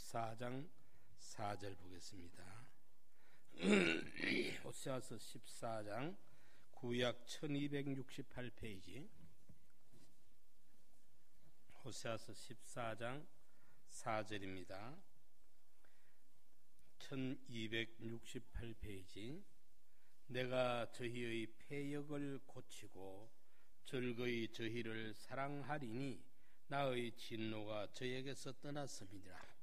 14장 4절 보겠습니다. 호세아서 14장 구약 1268페이지 호세아서 14장 4절입니다. 1268페이지 내가 저희의 패역을 고치고 절거의 저희를 사랑하리니 나의 진노가 저에게서 떠났음이니라.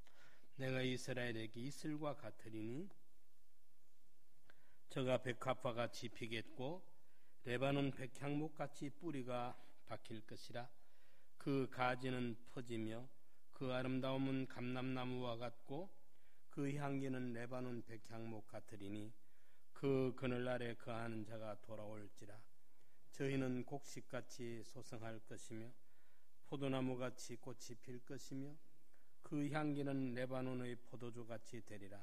내가 이스라엘에게 이슬과 같으리니 저가 백합화 같이 피겠고 레바논 백향목 같이 뿌리가 박힐 것이라. 그 가지는 퍼지며 그 아름다움은 감람나무와 같고 그 향기는 레바논 백향목 같으리니 그 그늘 아래 거하는 자가 돌아올지라. 저희는 곡식같이 소성할 것이며 포도나무같이 꽃이 필 것이며 그 향기는 레바논의 포도주같이 되리라.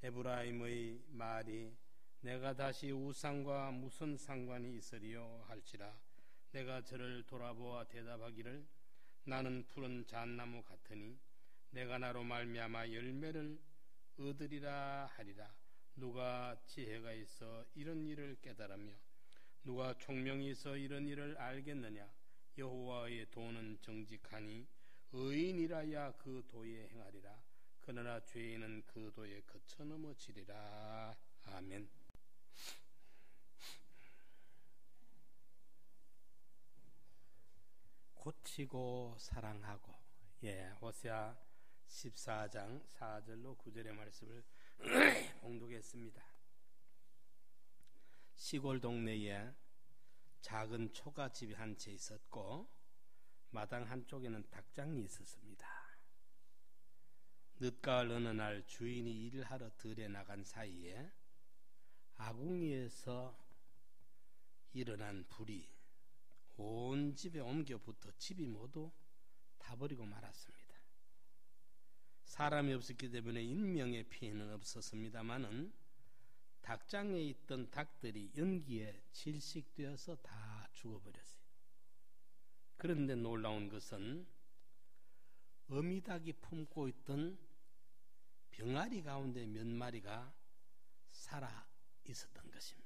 에브라임의 말이 내가 다시 우상과 무슨 상관이 있으리요 할지라. 내가 저를 돌아보아 대답하기를 나는 푸른 잣나무 같으니 내가 나로 말미암아 열매를 얻으리라 하리라. 누가 지혜가 있어 이런 일을 깨달으며 누가 총명이 있어 이런 일을 알겠느냐. 여호와의 도는 정직하니 의인이라야 그 도에 행하리라. 그러나 죄인은 그 도에 거쳐 넘어지리라. 아멘. 고치고 사랑하고, 호세아 14장 4절로 9절의 말씀을 봉독했습니다. 시골 동네에 작은 초가집이 한 채 있었고 마당 한쪽에는 닭장이 있었습니다. 늦가을 어느 날 주인이 일을 하러 들에 나간 사이에 아궁이에서 일어난 불이 온 집에 옮겨 붙어 집이 모두 타버리고 말았습니다. 사람이 없었기 때문에 인명의 피해는 없었습니다마는 닭장에 있던 닭들이 연기에 질식되어서 다 죽어버렸어요. 그런데 놀라운 것은 어미닭이 품고 있던 병아리 가운데 몇 마리가 살아 있었던 것입니다.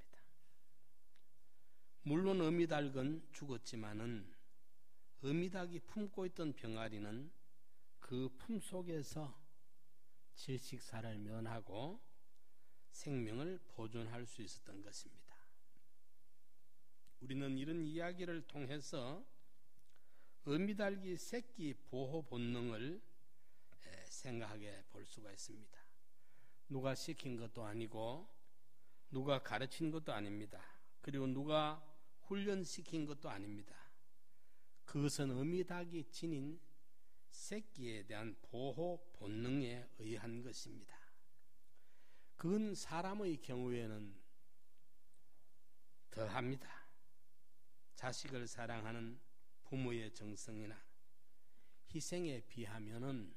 물론 어미닭은 죽었지만은 어미닭이 품고 있던 병아리는 그 품속에서 질식사를 면하고 생명을 보존할 수 있었던 것입니다. 우리는 이런 이야기를 통해서 어미닭이 새끼 보호 본능을 생각하게 볼 수가 있습니다. 누가 시킨 것도 아니고 누가 가르친 것도 아닙니다. 그리고 누가 훈련시킨 것도 아닙니다. 그것은 어미닭이 지닌 새끼에 대한 보호 본능에 의한 것입니다. 그건 사람의 경우에는 더합니다. 자식을 사랑하는 부모의 정성이나 희생에 비하면은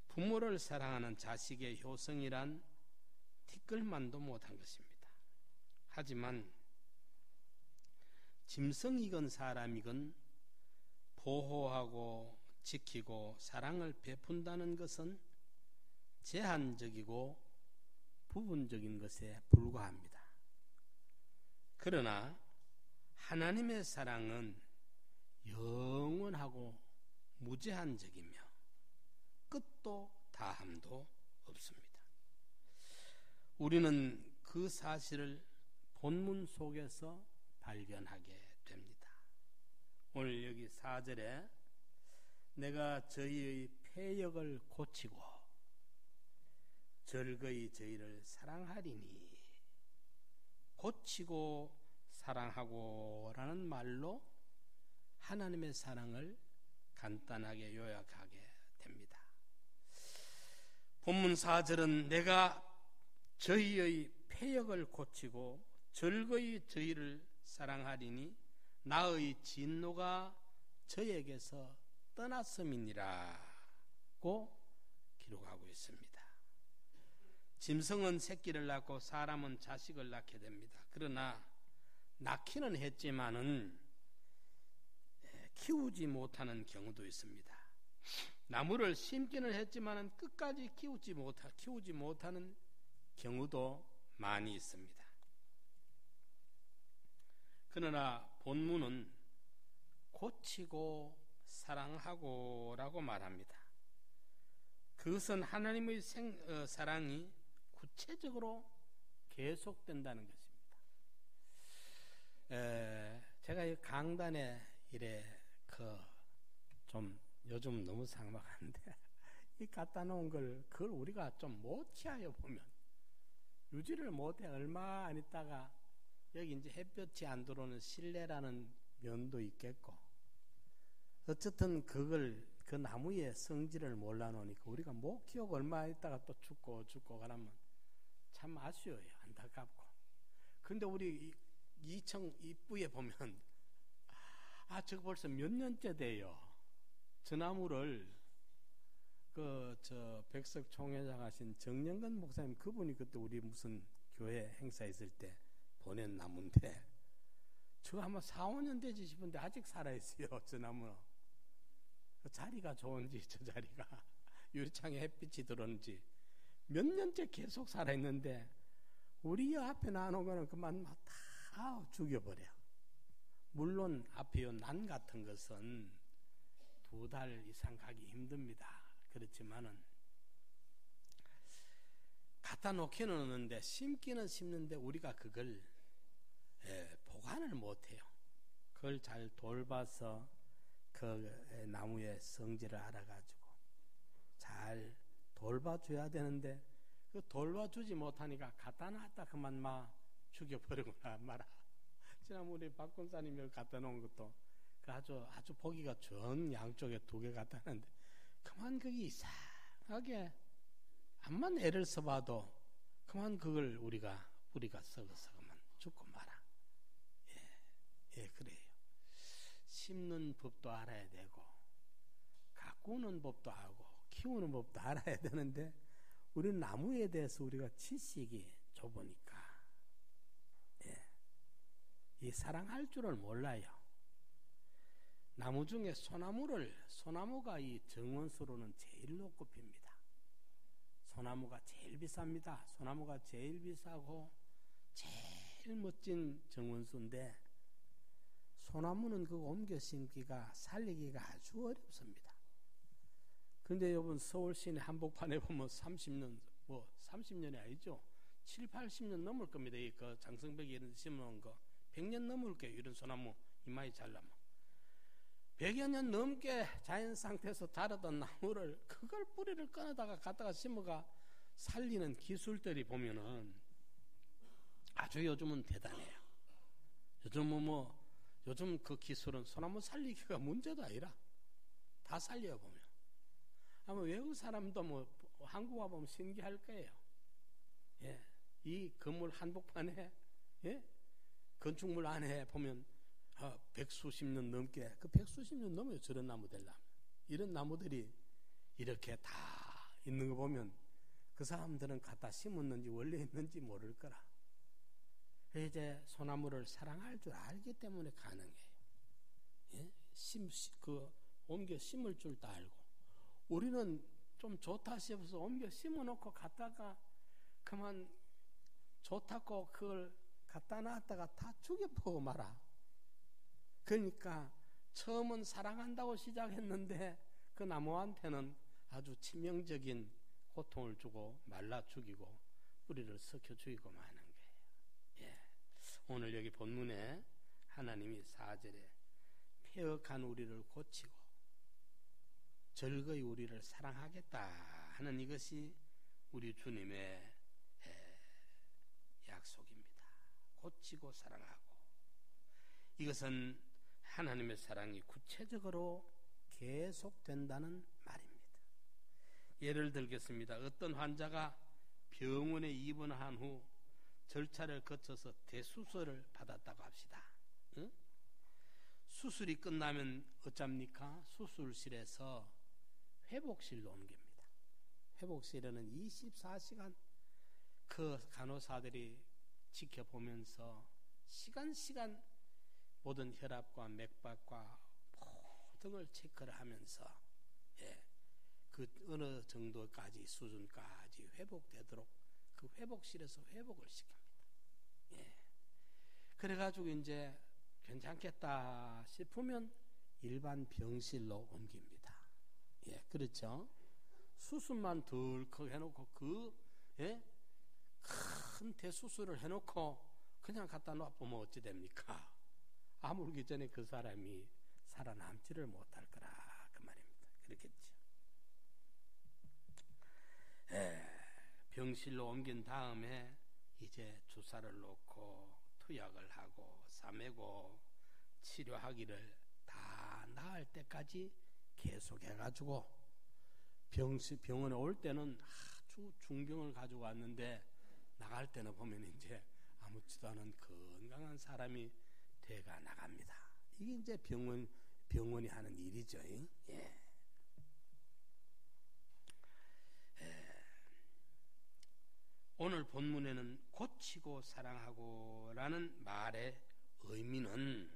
부모를 사랑하는 자식의 효성이란 티끌만도 못한 것입니다. 하지만 짐승이건 사람이건 보호하고 지키고 사랑을 베푼다는 것은 제한적이고 부분적인 것에 불과합니다. 그러나 하나님의 사랑은 영원하고 무제한적이며 끝도 다함도 없습니다. 우리는 그 사실을 본문 속에서 발견하게 됩니다. 오늘 여기 4절에 내가 저희의 패역을 고치고 절거의 저희를 사랑하리니, 고치고 사랑하고 라는 말로 하나님의 사랑을 간단하게 요약하게 됩니다. 본문 4절은 내가 저희의 패역을 고치고 절거의 저희를 사랑하리니 나의 진노가 저에게서 떠났음이니라고 기록하고 있습니다. 짐승은 새끼를 낳고 사람은 자식을 낳게 됩니다. 그러나 낳기는 했지만은 키우지 못하는 경우도 있습니다. 나무를 심기는 했지만 끝까지 키우지 못하는 경우도 많이 있습니다. 그러나 본문은 고치고 사랑하고라고 말합니다. 그것은 하나님의 사랑이 구체적으로 계속된다는 것입니다. 제가 이 강단에 좀 요즘 너무 삭막한데 이 갖다 놓은 그걸 우리가 좀 못해요. 보면 유지를 못해. 얼마 안 있다가 여기 이제 햇볕이 안 들어오는 실내라는 면도 있겠고, 어쨌든 그 나무의 성질을 몰라 놓으니까 우리가 못 키우고 얼마 있다가 또 죽고 그러면 참 아쉬워요. 안타깝고. 근데 우리 2층 입구에 보면 저거 벌써 몇 년째 돼요. 저 나무를 백석 총회장 하신 정영근 목사님, 그분이 그때 우리 무슨 교회 행사 있을 때 보낸 나무인데 저거 아마 4, 5년 되지 싶은데 아직 살아있어요. 저 나무는. 그 자리가 좋은지, 저 자리가 유리창에 햇빛이 들어오는지 몇 년째 계속 살아있는데 우리 앞에 나눈 거는 그만 다 죽여버려. 물론 앞에 난 같은 것은 2달 이상 가기 힘듭니다. 그렇지만은 갖다 놓기는 하는데 심기는 심는데 우리가 그걸 보관을 못해요. 그걸 잘 돌봐서 그 나무의 성질을 알아가지고 잘 돌봐줘야 되는데 그 돌봐주지 못하니까 갖다 놨다 그만 죽여버리거나 말아. 지난번 우리 박 권사님이 갖다 놓은 것도 그 아주 보기가 전 양쪽에 2개 갖다 놨는데 그만 그게 이상하게 암만 애를 써봐도 그만 그걸 우리가 뿌리가 썩어서 그만 죽고 말아. 예, 그래요. 심는 법도 알아야 되고 가꾸는 법도 알고 키우는 법도 알아야 되는데 우리는 나무에 대해서 우리가 지식이 좁으니까 이 사랑할 줄을 몰라요. 나무 중에 소나무가 이 정원수로는 제일로 꼽힙니다. 소나무가 제일 비쌉니다. 소나무가 제일 비싸고 제일 멋진 정원수인데 소나무는 그 옮겨 심기가 살리기가 아주 어렵습니다. 그런데 여러분 서울 시내 한복판에 보면 30년이 아니죠. 7, 80년 넘을 겁니다. 그 장성백이 이런 데 심어놓은 거 100년 넘을 거예요. 이런 소나무 이마에 잘라면 100여 년 넘게 자연 상태에서 자라던 나무를 그걸 뿌리를 끊어다가 갖다가 심어가 살리는 기술들이 보면은 아주 요즘은 대단해요. 요즘 그 기술은 소나무 살리기가 문제도 아니라 다 살려요. 보면 아마 외국 사람도 한국 와보면 신기할 거예요. 이 건물 한복판에 건축물 안에 보면 백수십 년 넘게, 그 백수십 년 넘어요. 저런 나무들. 이런 나무들이 이렇게 다 있는 거 보면 그 사람들은 갖다 심었는지 원래 있는지 모를 거라. 이제 소나무를 사랑할 줄 알기 때문에 가능해요. 옮겨 심을 줄 다 알고. 우리는 좀 좋다 싶어서 옮겨 심어놓고 갔다가 그만 좋다고 그걸 갖다 놨다가 다 죽여보고 말아. 그러니까 처음은 사랑한다고 시작했는데 그 나무한테는 아주 치명적인 고통을 주고 말라 죽이고 뿌리를 썩혀 죽이고 마는 거예요. 오늘 여기 본문에 하나님이 4절에 폐역한 우리를 고치고 절거이 우리를 사랑하겠다 하는 이것이 우리 주님의 약속입니다. 고치고 사랑하고, 이것은 하나님의 사랑이 구체적으로 계속된다는 말입니다. 예를 들겠습니다. 어떤 환자가 병원에 입원한 후 절차를 거쳐서 대수술을 받았다고 합시다. 수술이 끝나면 어쩝니까? 수술실에서 회복실로 옮깁니다. 회복실에는 24시간 그 간호사들이 지켜보면서 시간 모든 혈압과 맥박과 모든 걸 체크를 하면서 그 어느 정도까지 수준까지 회복되도록 그 회복실에서 회복을 시킵니다. 예. 그래가지고 이제 괜찮겠다 싶으면 일반 병실로 옮깁니다. 예, 그렇죠? 수술만 덜컥 해놓고 큰 대수술을 해놓고 그냥 갖다 놔보면 어찌 됩니까? 아물기 전에 그 사람이 살아남지를 못할 거라 그 말입니다. 그렇겠죠. 병실로 옮긴 다음에 이제 주사를 놓고 투약을 하고 싸매고 치료하기를 다 나을 때까지 계속해가지고 병원에 올 때는 아주 중병을 가지고 왔는데 나갈 때는 보면 이제 아무렇지도 않은 건강한 사람이 돼가 나갑니다. 이게 이제 병원이 하는 일이죠. 예. 오늘 본문에는 고치고 사랑하고 라는 말의 의미는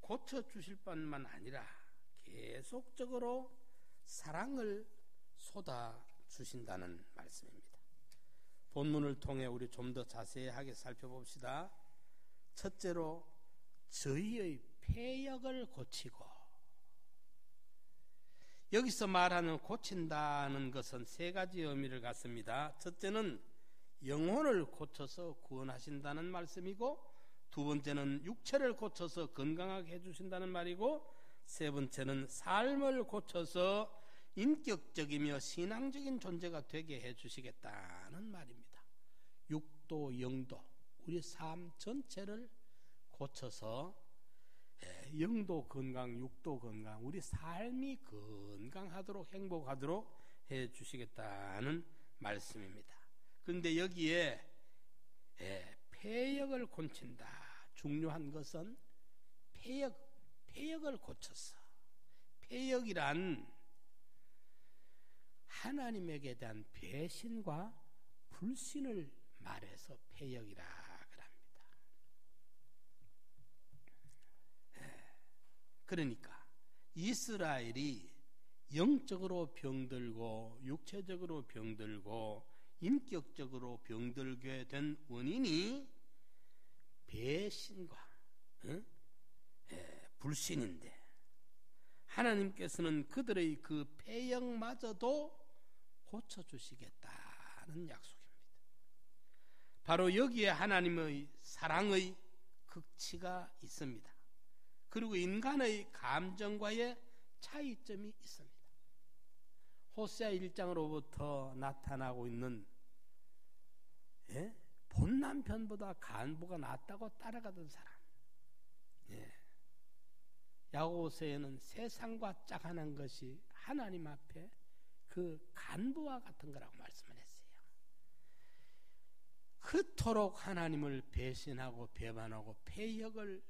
고쳐주실 뿐만 아니라 계속적으로 사랑을 쏟아주신다는 말씀입니다. 본문을 통해 우리 좀 더 자세하게 살펴봅시다. 첫째로 저희의 폐역을 고치고, 여기서 말하는 고친다는 것은 세 가지 의미를 갖습니다. 첫째는 영혼을 고쳐서 구원하신다는 말씀이고, 두 번째는 육체를 고쳐서 건강하게 해주신다는 말이고, 세 번째는 삶을 고쳐서 인격적이며 신앙적인 존재가 되게 해주시겠다는 말입니다. 육도, 영도, 우리 삶 전체를 고쳐서 영도 건강, 육도 건강, 우리 삶이 건강하도록 행복하도록 해주시겠다는 말씀입니다. 그런데 여기에 폐역을 고친다. 중요한 것은 폐역을 고쳐서, 폐역이란 하나님에게 대한 배신과 불신을 말해서 폐역이라 그럽니다. 그러니까 이스라엘이 영적으로 병들고 육체적으로 병들고 인격적으로 병들게 된 원인이 배신과 불신인데, 하나님께서는 그들의 그 폐역마저도 고쳐주시겠다는 약속입니다. 바로 여기에 하나님의 사랑의 극치가 있습니다. 그리고 인간의 감정과의 차이점이 있습니다. 호세아 1장으로부터 나타나고 있는 본 남편보다 간부가 낫다고 따라가던 사람, 야고보서에는 세상과 짝하는 것이 하나님 앞에 그 간부와 같은 거라고 말씀을 했어요. 그토록 하나님을 배신하고 배반하고 폐역을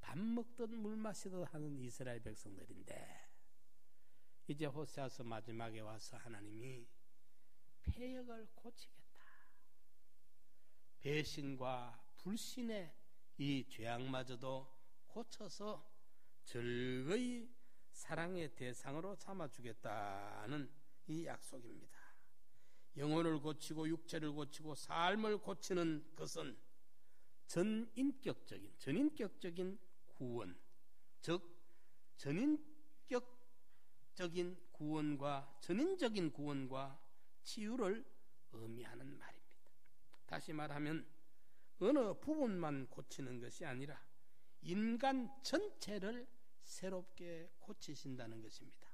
밥 먹듯 물 마시듯 하는 이스라엘 백성들인데, 이제 호세아서 마지막에 와서 하나님이 폐역을 고치겠다, 배신과 불신의 이 죄악마저도 고쳐서 즐거이 사랑의 대상으로 삼아주겠다는 이 약속입니다. 영혼을 고치고 육체를 고치고 삶을 고치는 것은 전인격적인 구원, 즉 전인격적인 구원과 전인적인 구원과 치유를 의미하는 말입니다. 다시 말하면 어느 부분만 고치는 것이 아니라 인간 전체를 새롭게 고치신다는 것입니다.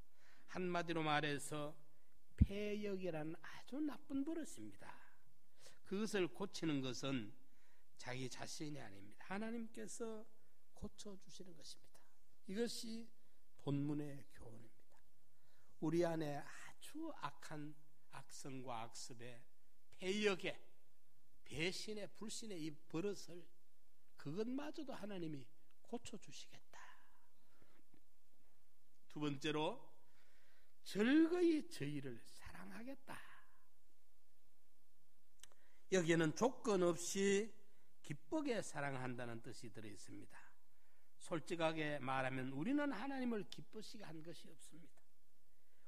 한마디로 말해서 폐역이라는 아주 나쁜 버릇입니다. 그것을 고치는 것은 자기 자신이 아닙니다. 하나님께서 고쳐주시는 것입니다. 이것이 본문의 교훈입니다. 우리 안에 아주 악한 악성과 악습의 폐역의 배신의 불신의 이 버릇을, 그것마저도 하나님이 고쳐주시겠다. 두 번째로 즐거이 저희를 사랑하겠다. 여기에는 조건 없이 기쁘게 사랑한다는 뜻이 들어있습니다. 솔직하게 말하면 우리는 하나님을 기쁘시게 한 것이 없습니다.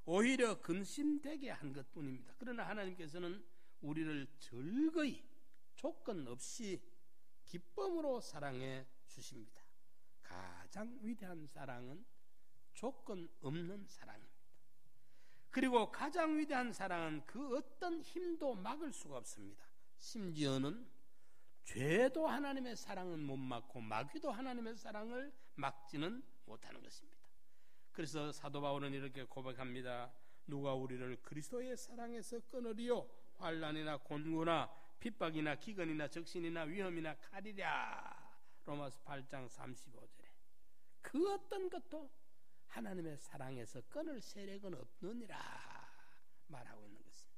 오히려 근심되게 한 것뿐입니다. 그러나 하나님께서는 우리를 즐거이 조건 없이 기쁨으로 사랑해 주십니다. 가장 위대한 사랑은 조건 없는 사랑입니다. 그리고 가장 위대한 사랑은 그 어떤 힘도 막을 수가 없습니다. 심지어는 죄도 하나님의 사랑은 못 막고 마귀도 하나님의 사랑을 막지는 못하는 것입니다. 그래서 사도 바울은 이렇게 고백합니다. 누가 우리를 그리스도의 사랑에서 끊으리요? 환난이나 곤고나 핍박이나 기근이나 적신이나 위험이나 칼이랴. 로마서 8장 35절에 그 어떤 것도 하나님의 사랑에서 끊을 세력은 없느니라 말하고 있는 것입니다.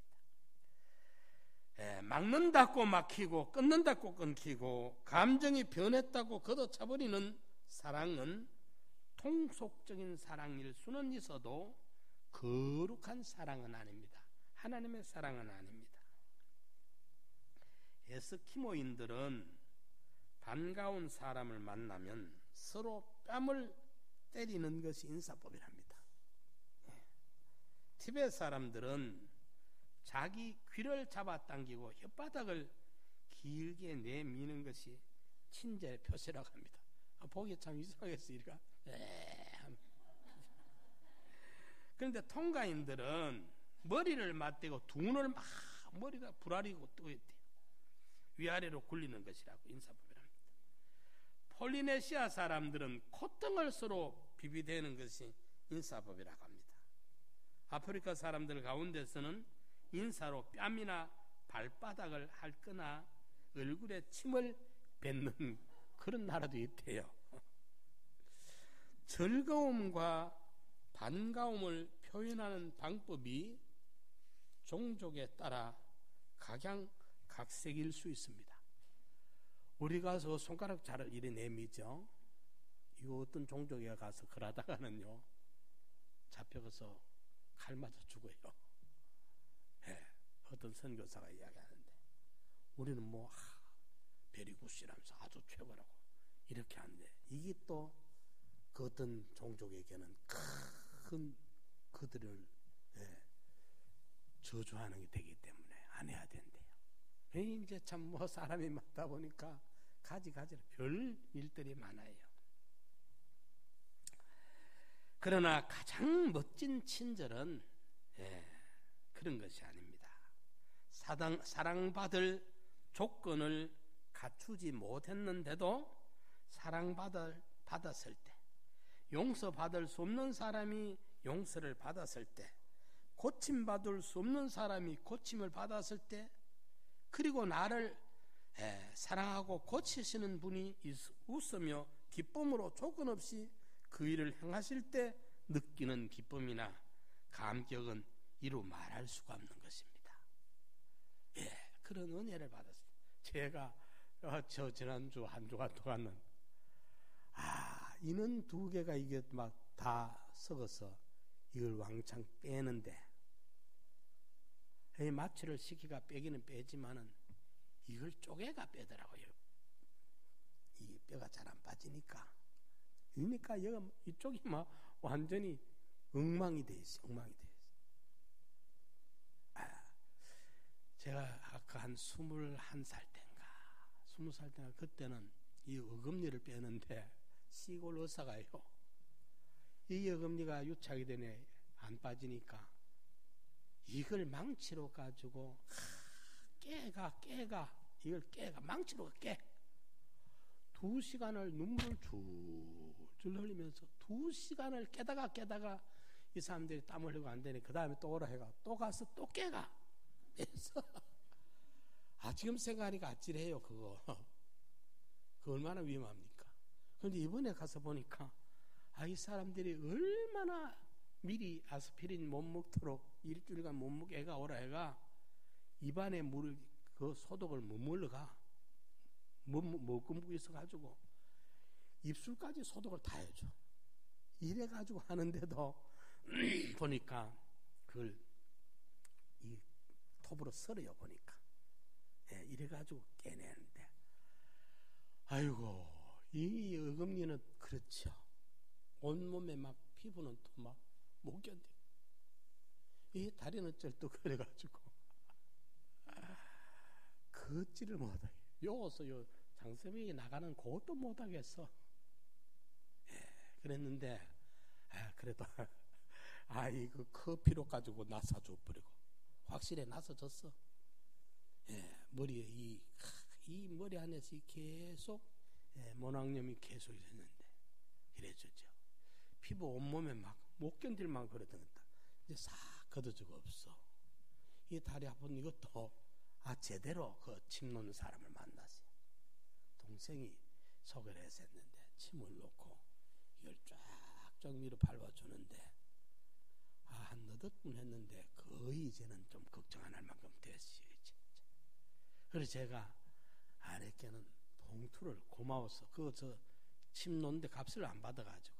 막는다고 막히고 끊는다고 끊기고 감정이 변했다고 걷어차버리는 사랑은 통속적인 사랑일 수는 있어도 거룩한 사랑은 아닙니다. 하나님의 사랑은 아닙니다. 에스키모인들은 반가운 사람을 만나면 서로 뺨을 때리는 것이 인사법이랍니다. 티베트 사람들은 자기 귀를 잡아당기고 혓바닥을 길게 내미는 것이 친절의 표시라고 합니다. 보기 참 이상하겠어요. 이리가. 그런데 통가인들은 머리를 맞대고 두 눈을 막 머리가 불아리고 뜨고 있대요. 위아래로 굴리는 것이라고 인사법이랍니다. 폴리네시아 사람들은 콧등을 서로 비비대는 것이 인사법이라고 합니다. 아프리카 사람들 가운데서는 인사로 뺨이나 발바닥을 핥거나 얼굴에 침을 뱉는 그런 나라도 있대요. 즐거움과 반가움을 표현하는 방법이 종족에 따라 각양각색일 수 있습니다. 우리가 저 손가락 잘 이래 내미죠. 이거 어떤 종족에 가서 그러다가는요 잡혀가서 칼 맞아 죽어요. 어떤 선교사가 이야기하는데 우리는 뭐 베리굿이라면서 아주 최고라고 이렇게 하는데 이게 또 그 어떤 종족에게는 큰 그들을 저주하는 게 되기 때문에 안 해야 된대요. 이제 참 뭐 사람이 많다 보니까 가지가지로 별 일들이 많아요. 그러나 가장 멋진 친절은 그런 것이 아닙니다. 사랑받을 조건을 갖추지 못했는데도 사랑받았을 때, 용서받을 수 없는 사람이 용서를 받았을 때, 고침받을 수 없는 사람이 고침을 받았을 때, 그리고 나를 사랑하고 고치시는 분이 웃으며 기쁨으로 조건 없이 그 일을 행하실 때 느끼는 기쁨이나 감격은 이루 말할 수가 없는 것입니다. 그런 은혜를 받았어요. 제가 저 지난주 한 주간 동안은 이는 두 개가 이게 막 다 썩어서 이걸 왕창 빼는데 마취를 시키가 빼기는 빼지만은 이걸 쪼개가 빼더라고요. 이 뼈가 잘 안 빠지니까. 그러니까 이쪽이 막 완전히 엉망이 돼 있어. 엉망이 돼 있어. 제가 아까 한 21살 때인가 20살 때인가 그때는 이 어금니를 빼는데 시골 의사가요. 이 어금니가 유착이 되네 안 빠지니까 이걸 망치로 가지고 깨가 이걸 깨가 망치로 깨 2시간을 눈물을 줄줄 흘리면서 2시간을 깨다가 이 사람들이 땀 흘리고 안 되니 그 다음에 또 오라 해가 또 가서 또 깨가 그래서 지금 생각하니까 아찔해요. 그거 얼마나 위험합니까? 그런데 이번에 가서 보니까 이 사람들이 얼마나 미리 아스피린 못 먹도록 일주일간 못 먹게 애가 오라 해가 입안에 물을 그 소독을 머물러가 먹고 있어가지고 입술까지 소독을 다 해줘. 이래가지고 하는데도 보니까 그걸 이 톱으로 썰어요. 보니까 이래가지고 깨내는데 아이고 이 어금니는 그렇죠. 온몸에 막 피부는 또 막 못 견뎌. 이 다리는 쩔뚝거려가지고 걷지를 못하게. 요서 요 장서명이 나가는 그것도 못하겠어. 그랬는데 그래도 이거 커피로 가지고 나사줘 버리고 확실히 나서졌어. 머리에 이 머리 안에서 계속 모낭염이 계속 있었는데 이래졌죠. 피부 온몸에 막 못 견딜 만큼 그러던 것다. 이제 싹 걷어지고 없어. 이 다리 아픈 이것도 제대로 그 침 놓는 사람을 만났어요. 동생이 소개를 해서 했는데 침을 놓고 이걸 쫙쫙 위로 밟아주는데 한 너댓 분 했는데 거의 이제는 좀 걱정 안 할 만큼 됐어요. 진짜. 그래서 제가 아랫께는 봉투를 고마워서 저 침 놓는데 값을 안 받아가지고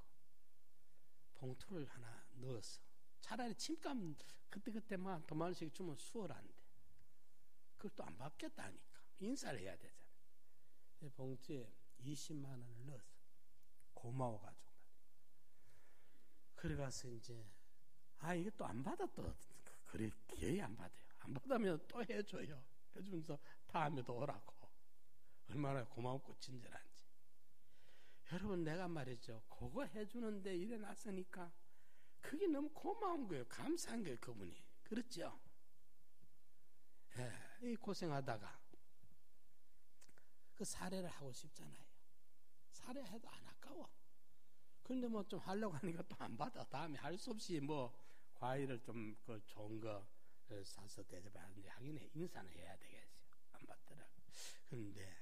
봉투를 하나 넣었어. 차라리 침값 그때만 더 많이씩 주면 수월한데 그걸 또 안 받겠다니까 인사를 해야 되잖아. 봉투에 20만 원을 넣었어. 고마워가지고. 그래 가서 이제 이거 또 안 받아 또 그래 기회에 안 받아요. 안 받으면 또 해줘요. 해주면서 다음에도 오라고. 얼마나 고맙고 친절한지. 여러분 내가 말이죠. 그거 해주는데 일어났으니까 그게 너무 고마운 거예요. 감사한 거예요. 그분이. 그렇죠? 이 고생하다가 그 사례를 하고 싶잖아요. 사례해도 안 아까워. 그런데 뭐 좀 하려고 하니까 또 안 받아. 다음에 할 수 없이 뭐 과일을 좀 그 좋은 거 사서 대접하는데 하긴 인사는 해야 되겠어요. 안 받더라. 그런데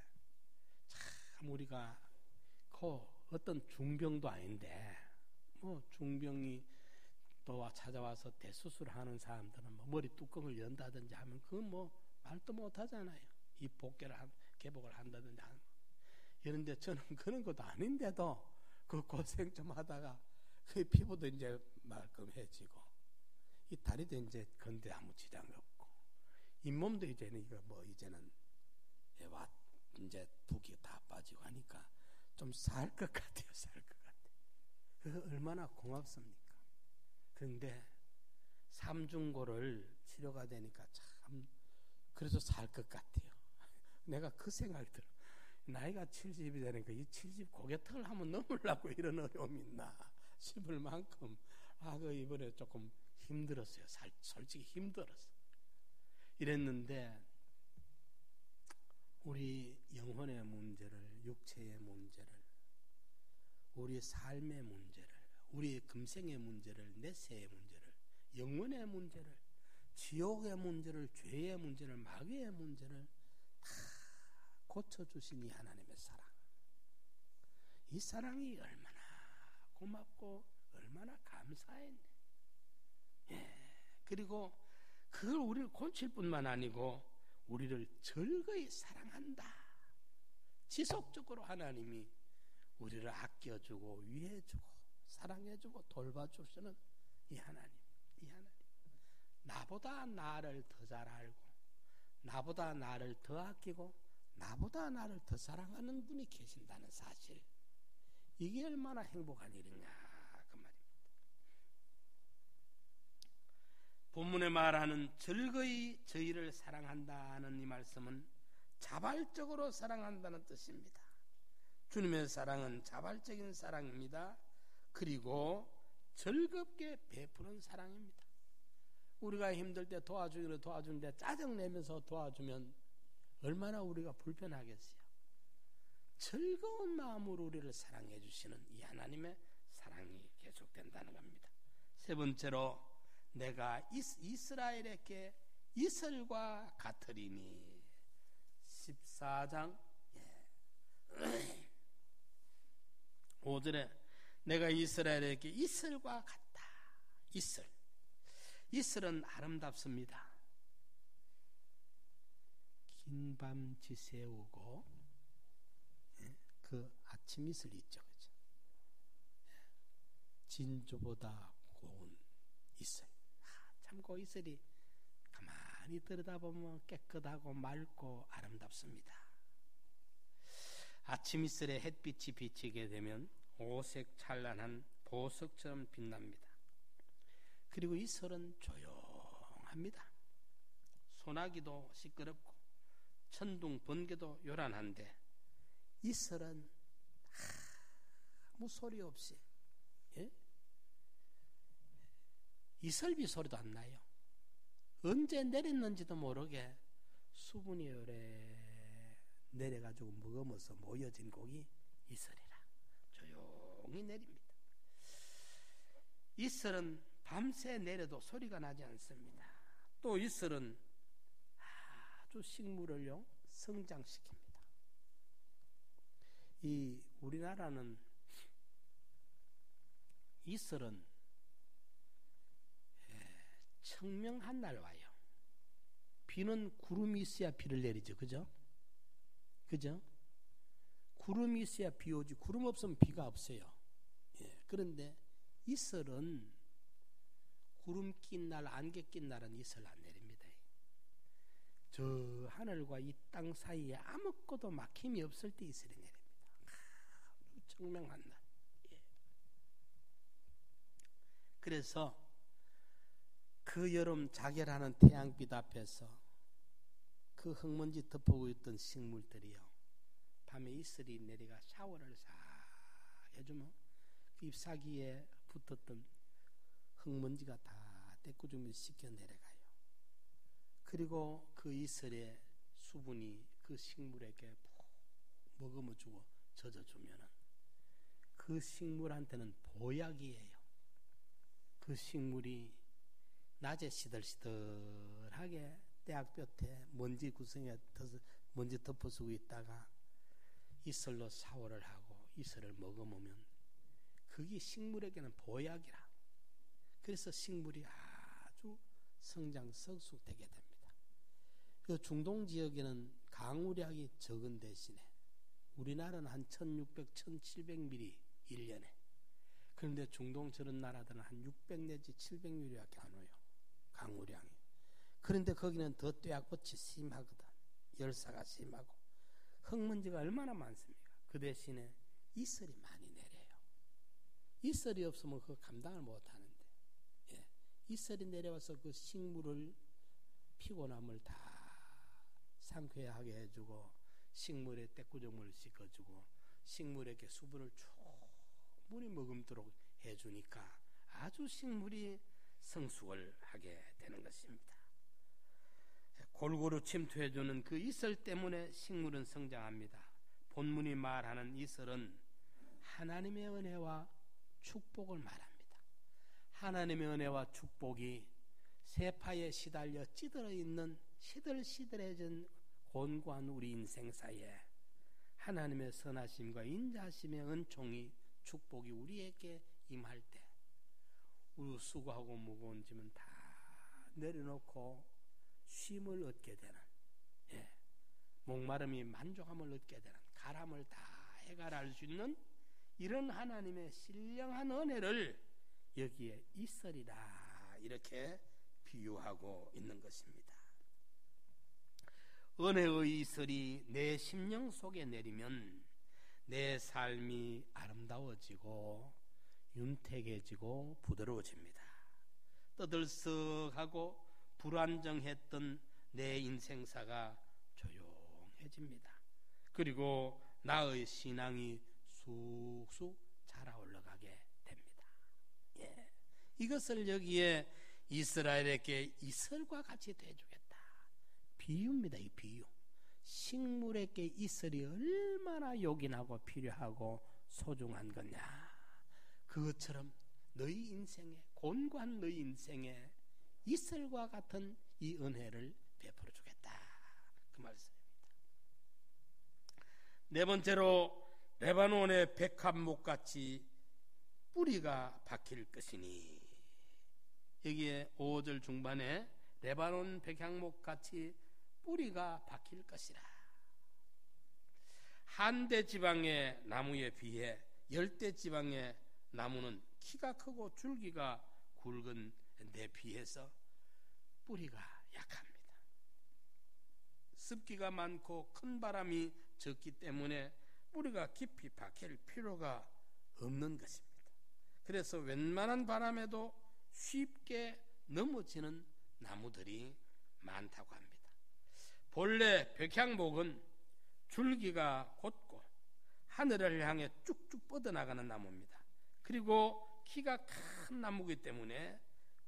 참 우리가 어떤 중병도 아닌데 뭐 중병이 또 찾아와서 대수술하는 사람들은 뭐 머리 뚜껑을 연다든지 하면 그건 뭐 말도 못 하잖아요. 이 개복을 한다든지 하면. 그런데 저는 그런 것도 아닌데도 그 고생 좀 하다가 그 피부도 이제 말끔해지고 이 다리도 이제 건데 아무 지장 없고 잇몸도 이제는 이제는 이제 붓기 다 빠지고 하니까 좀 살 것 같아요. 살 것 같아요. 그 얼마나 고맙습니까? 그런데 삼중고를 치료가 되니까 참 그래서 살 것 같아요. 내가 그 생각이 들어. 나이가 70이 되니까 이 70 고개턱을 한번 넘으려고 이런 어려움이 있나 싶을 만큼 그 이번에 조금 힘들었어요. 솔직히 힘들었어. 이랬는데 우리 영혼의 문제를, 육체의 문제를, 우리 삶의 문제를, 우리 금생의 문제를, 내세의 문제를, 영혼의 문제를, 지옥의 문제를, 죄의 문제를, 마귀의 문제를 다 고쳐주신 이 하나님의 사랑. 이 사랑이 얼마나 고맙고 얼마나 감사했네. 그리고 그걸 우리를 고칠 뿐만 아니고 우리를 즐거이 사랑한다. 지속적으로 하나님이 우리를 아껴주고 위해주고 사랑해주고 돌봐주시는 이 하나님. 나보다 나를 더 잘 알고 나보다 나를 더 아끼고 나보다 나를 더 사랑하는 분이 계신다는 사실. 이게 얼마나 행복한 일이냐 그 말입니다. 본문에 말하는 즐거이 저희를 사랑한다는 이 말씀은 자발적으로 사랑한다는 뜻입니다. 주님의 사랑은 자발적인 사랑입니다. 그리고 즐겁게 베푸는 사랑입니다. 우리가 힘들 때 도와주기로 도와주는데 짜증내면서 도와주면 얼마나 우리가 불편하겠어요. 즐거운 마음으로 우리를 사랑해 주시는 이 하나님의 사랑이 계속된다는 겁니다. 세 번째로 내가 이스라엘에게 이슬과 같으리니 14장 5절에 내가 이스라엘에게 이슬과 같다. 이슬은 아름답습니다. 긴 밤 지새우고 그 아침 이슬이 있죠. 그렇죠? 진주보다 고운 이슬. 참 그 이슬이 가만히 들여다보면 깨끗하고 맑고 아름답습니다. 아침 이슬에 햇빛이 비치게 되면 오색 찬란한 보석처럼 빛납니다. 그리고 이슬은 조용합니다. 조용합니다. 소나기도 시끄럽고 천둥 번개도 요란한데 이슬은 아무 소리 없이, 예? 이슬비 소리도 안 나요. 언제 내렸는지도 모르게 수분이 오래 내려가지고 머금어서 모여진 곡이 이슬이라 조용히 내립니다. 이슬은 밤새 내려도 소리가 나지 않습니다. 또 이슬은 아주 식물을요 성장시킵니다. 이 우리나라는 이슬은 청명한 날 와요. 비는 구름이 있어야 비를 내리죠. 그죠? 그죠? 구름이 있어야 비 오지, 구름 없으면 비가 없어요. 예, 그런데 이슬은 구름 낀 날, 안개 낀 날은 이슬 안 내립니다. 저 하늘과 이 땅 사이에 아무것도 막힘이 없을 때 이슬이 내립니다. 아주 청명한 날. 예. 그래서 그 여름 자결하는 태양빛 앞에서 그 흙먼지 덮어고 있던 식물들이요, 밤에 이슬이 내려가 샤워를 싹 해주면 그 잎사귀에 붙었던 흙먼지가 다 떼꾸중미 씻겨 내려가요. 그리고 그 이슬의 수분이 그 식물에게 푹 머금어주고 젖어주면은 그 식물한테는 보약이에요. 그 식물이 낮에 시들시들하게 떼약볕에 먼지 구성에 먼지 덮어쓰고 있다가 이슬로 샤워를 하고 이슬을 먹어보면 그게 식물에게는 보약이라. 그래서 식물이 아주 성장성숙되게 됩니다. 그 중동 지역에는 강우량이 적은 대신에 우리나라는 한 1600, 1700mm 1년에. 그런데 중동 저런 나라들은 한 600 내지 700mm밖에 안 와요. 강우량이. 그런데 거기는 더 떼약볕이 심하거든. 열사가 심하고 흙먼지가 얼마나 많습니까? 그 대신에 이슬이 많이 내려요. 이슬이 없으면 그거 감당을 못하는데, 예. 이슬이 내려와서 그 식물을 피곤함을 다 상쾌하게 해주고 식물의 떼꾸정물을 씻어주고 식물에게 수분을 충분히 머금도록 해주니까 아주 식물이 성숙을 하게 되는 것입니다. 골고루 침투해주는 그 이슬 때문에 식물은 성장합니다. 본문이 말하는 이슬은 하나님의 은혜와 축복을 말합니다. 하나님의 은혜와 축복이 세파에 시달려 찌들어 있는 시들시들해진 곤고한 우리 인생 사이에 하나님의 선하심과 인자하심의 은총이 축복이 우리에게 임할 때 우리 수고하고 무거운 짐은 다 내려놓고 쉼을 얻게 되는, 예, 목마름이 만족함을 얻게 되는, 가람을 다 해결할 수 있는 이런 하나님의 신령한 은혜를 여기에 이슬이라 이렇게 비유하고 있는 것입니다. 은혜의 이슬이 내 심령 속에 내리면 내 삶이 아름다워지고 윤택해지고 부드러워집니다. 떠들썩하고 불안정했던 내 인생사가 조용해집니다. 그리고 나의 신앙이 쑥쑥 자라 올라가게 됩니다. 예. 이것을 여기에 이스라엘에게 이슬과 같이 대주겠다. 비유입니다. 이 비유. 식물에게 이슬이 얼마나 요긴하고 필요하고 소중한 거냐. 그것처럼 너희 인생에, 곤고한 너희 인생에 이슬과 같은 이 은혜를 베풀어 주겠다. 그 말씀입니다. 네 번째로 레바논의 백합목같이 뿌리가 박힐 것이니, 여기에 5절 중반에 레바논 백향목같이 뿌리가 박힐 것이라. 한대 지방의 나무에 비해 열대 지방의 나무는 키가 크고 줄기가 굵은 데 비해서 뿌리가 약합니다. 습기가 많고 큰 바람이 적기 때문에 뿌리가 깊이 박힐 필요가 없는 것입니다. 그래서 웬만한 바람에도 쉽게 넘어지는 나무들이 많다고 합니다. 본래 백향목은 줄기가 곧고 하늘을 향해 쭉쭉 뻗어나가는 나무입니다. 그리고 키가 큰 나무이기 때문에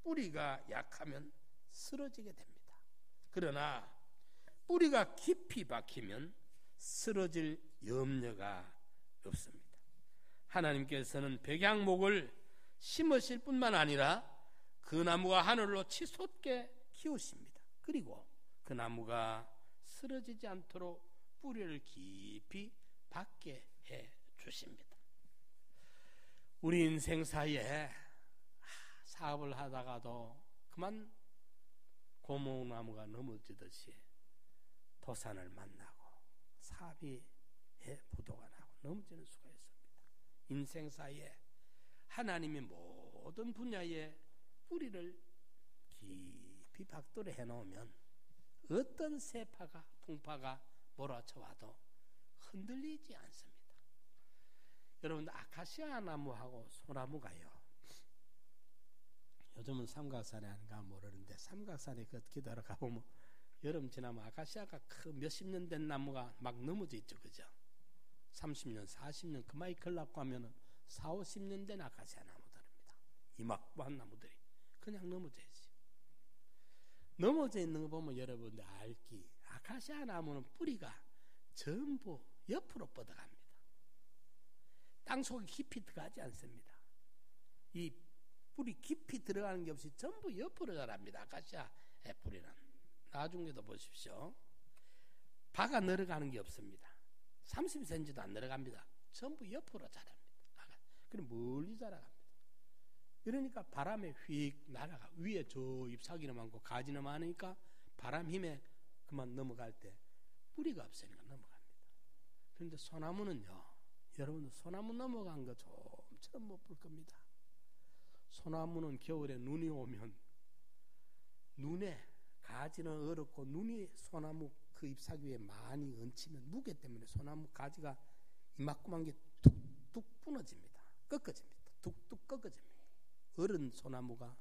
뿌리가 약하면 쓰러지게 됩니다. 그러나 뿌리가 깊이 박히면 쓰러질 염려가 없습니다. 하나님께서는 백향목을 심으실 뿐만 아니라 그 나무가 하늘로 치솟게 키우십니다. 그리고 그 나무가 쓰러지지 않도록 뿌리를 깊이 박게 해 주십니다. 우리 인생 사이에 사업을 하다가도 그만 고목나무가 넘어지듯이 도산을 만나고 사업이 부도가 나고 넘어지는 수가 있습니다. 인생 사이에 하나님이 모든 분야에 뿌리를 깊이 박도를 해놓으면 어떤 세파가 풍파가 몰아쳐와도 흔들리지 않습니다. 여러분, 아카시아 나무하고 소나무가요, 요즘은 삼각산에 아닌가 모르는데 삼각산에 기도하러 가보면 여름 지나면 아카시아가 몇십 년 된 나무가 막 넘어져 있죠. 그죠? 30년 40년 그만이 걸라고 하면은 4, 50년 된 아카시아 나무들입니다. 이막부한 나무들이 그냥 넘어져 있어요. 넘어져 있는 거 보면 여러분들 알기, 아카시아 나무는 뿌리가 전부 옆으로 뻗어갑니다. 땅속에 깊이 들어가지 않습니다. 이 뿌리 깊이 들어가는 게 없이 전부 옆으로 자랍니다. 아카시아 뿌리는. 나중에도 보십시오. 박아 내려가는 게 없습니다. 30cm도 안 내려갑니다. 전부 옆으로 자랍니다. 그럼 멀리 자라갑니다. 그러니까 바람에 휙 날아가. 위에 저 잎사귀는 많고 가지는 많으니까 바람 힘에 그만 넘어갈 때 뿌리가 없으니까 넘어갑니다. 그런데 소나무는요, 여러분 소나무 넘어간 거 좀처럼 못 볼 겁니다. 소나무는 겨울에 눈이 오면 눈에 가지는 어렵고 눈이 소나무 그 잎사귀에 많이 얹히면 무게 때문에 소나무 가지가 이만큼한 게 툭툭 부러집니다. 꺾어집니다. 툭툭 꺾어집니다. 어른 소나무가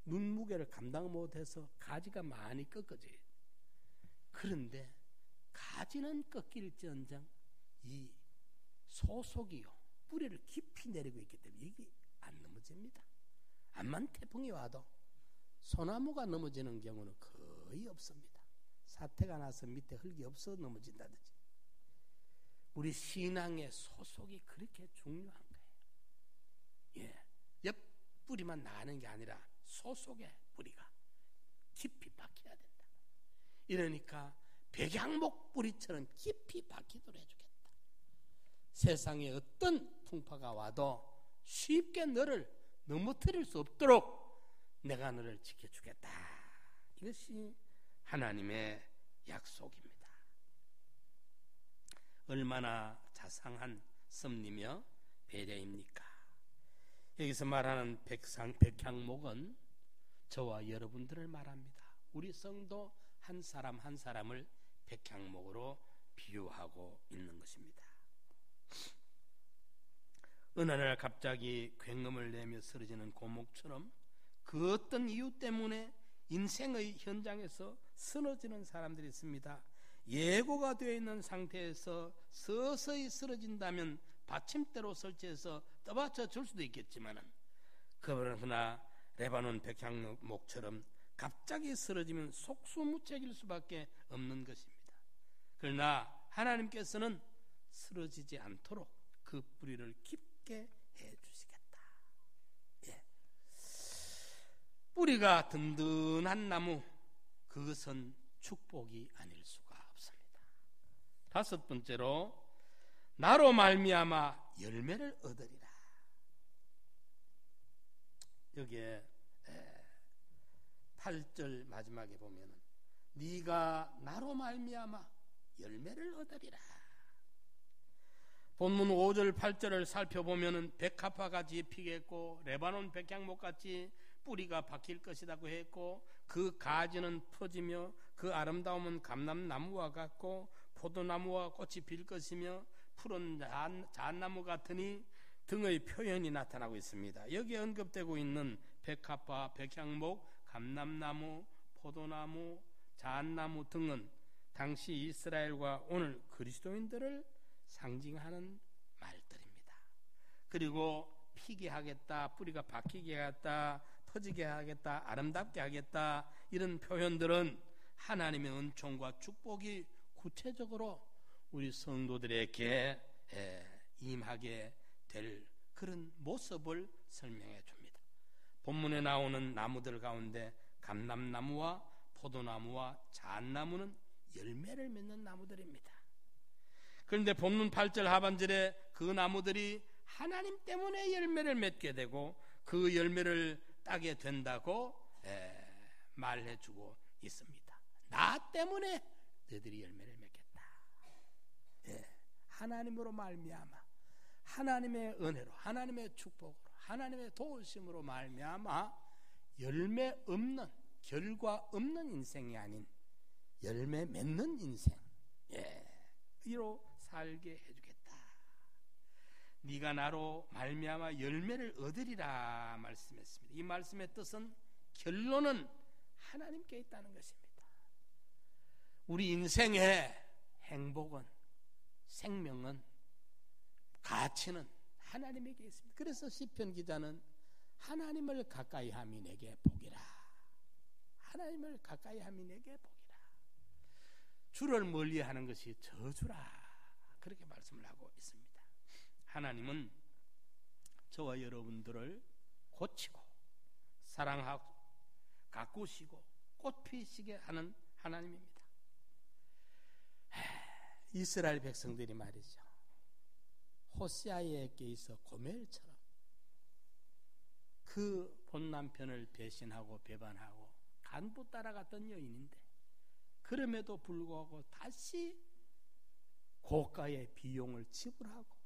눈 무게를 감당 못해서 가지가 많이 꺾어져요. 그런데 가지는 꺾일지언정 이 소속이요, 뿌리를 깊이 내리고 있기 때문에 이게 안 넘어집니다. 암만 태풍이 와도 소나무가 넘어지는 경우는 거의 없습니다. 사태가 나서 밑에 흙이 없어 넘어진다든지. 우리 신앙의 소속이 그렇게 중요한 거예요. 예, 옆 뿌리만 나가는 게 아니라 소속의 뿌리가 깊이 박혀야 된다. 이러니까 백향목 뿌리처럼 깊이 박히도록 해주겠다. 세상에 어떤 풍파가 와도 쉽게 너를 넘어뜨릴 수 없도록 내가 너를 지켜주겠다. 이것이 하나님의 약속입니다. 얼마나 자상한 섭리며 배려입니까? 여기서 말하는 백향목은 저와 여러분들을 말합니다. 우리 성도 한 사람 한 사람을 백향목으로 비유하고 있는 것입니다. 어느 날 갑자기 굉음을 내며 쓰러지는 고목처럼 그 어떤 이유 때문에 인생의 현장에서 쓰러지는 사람들이 있습니다. 예고가 되어 있는 상태에서 서서히 쓰러진다면 받침대로 설치해서 떠받쳐 줄 수도 있겠지만, 그러나 레바논 백향목처럼 갑자기 쓰러지면 속수무책일 수밖에 없는 것입니다. 그러나 하나님께서는 쓰러지지 않도록 그 뿌리를 깊게 해주시겠다. 예. 뿌리가 든든한 나무, 그것은 축복이 아닐 수가 없습니다. 다섯 번째로, 나로 말미암아 열매를 얻으리라. 여기에 8절 마지막에 보면은 네가 나로 말미암아 열매를 얻으리라. 본문 5절 8절을 살펴보면은 백합화같이 피겠고 레바논 백향목같이 뿌리가 박힐 것이라고 했고, 그 가지는 퍼지며 그 아름다움은 감람나무와 같고 포도나무와 꽃이 필 것이며 푸른 잣나무 같으니 등의 표현이 나타나고 있습니다. 여기에 언급되고 있는 백합화, 백향목, 감람나무, 포도나무, 잣나무 등은 당시 이스라엘과 오늘 그리스도인들을 상징하는 말들입니다. 그리고 피게 하겠다, 뿌리가 박히게 하겠다, 퍼지게 하겠다, 아름답게 하겠다, 이런 표현들은 하나님의 은총과 축복이 구체적으로 우리 성도들에게 임하게 될 그런 모습을 설명해 줍니다. 본문에 나오는 나무들 가운데 감람나무와 포도나무와 잣나무는 열매를 맺는 나무들입니다. 그런데 본문 8절 하반절에 그 나무들이 하나님 때문에 열매를 맺게 되고 그 열매를 따게 된다고 말해주고 있습니다. 나 때문에 너희들이 열매를 맺겠다. 하나님으로 말미암아, 하나님의 은혜로, 하나님의 축복으로, 하나님의 도우심으로 말미암아 열매 없는, 결과 없는 인생이 아닌 열매 맺는 인생, 이로 살게 해주겠다. 네가 나로 말미암아 열매를 얻으리라 말씀했습니다. 이 말씀의 뜻은, 결론은 하나님께 있다는 것입니다. 우리 인생의 행복은, 생명은, 가치는 하나님에게 있습니다. 그래서 시편 기자는 하나님을 가까이 함이 내게 복이라, 하나님을 가까이 함이 내게 복이라, 주를 멀리하는 것이 저주라, 그렇게 말씀을 하고 있습니다. 하나님은 저와 여러분들을 고치고 사랑하고 가꾸시고 꽃 피시게 하는 하나님입니다. 이스라엘 백성들이 말이죠, 호세아에게 있어 고멜처럼 그 본 남편을 배신하고 배반하고 간부 따라갔던 여인인데, 그럼에도 불구하고 다시 고가의 비용을 지불하고,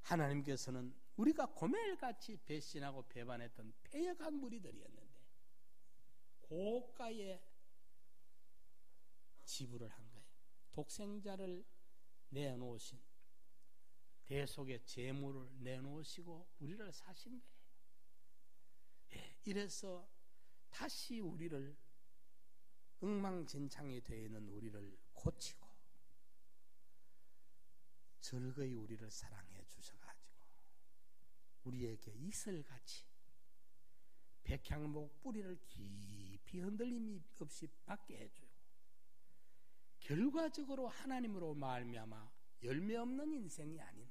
하나님께서는 우리가 고멜같이 배신하고 배반했던 패역한 무리들이었는데 고가의 지불을 한 거예요. 독생자를 내놓으신, 대속의 제물을 내놓으시고 우리를 사신 거예요. 이래서 다시 우리를, 엉망진창이 되어 있는 우리를 고치고 즐거이 우리를 사랑해 주셔가지고 우리에게 이슬같이 백향목 뿌리를 깊이 흔들림이 없이 받게 해주고, 결과적으로 하나님으로 말미암아 열매 없는 인생이 아닌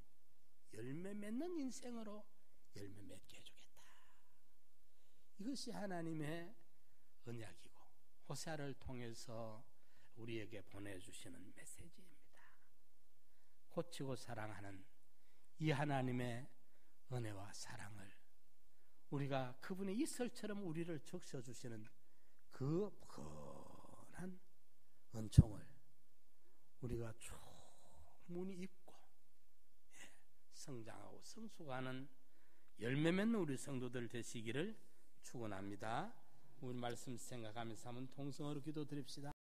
열매 맺는 인생으로 열매 맺게 해주겠다. 이것이 하나님의 언약이고 호세아를 통해서 우리에게 보내주시는 메시지입니다. 고치고 사랑하는 이 하나님의 은혜와 사랑을, 우리가 그분의 이슬처럼 우리를 적셔주시는 그 푸근한 은총을 우리가 충분히 입고 성장하고 성숙하는 열매 맺는 우리 성도들 되시기를 축원합니다. 우리 말씀 생각하면서 한번 통성으로 기도드립시다.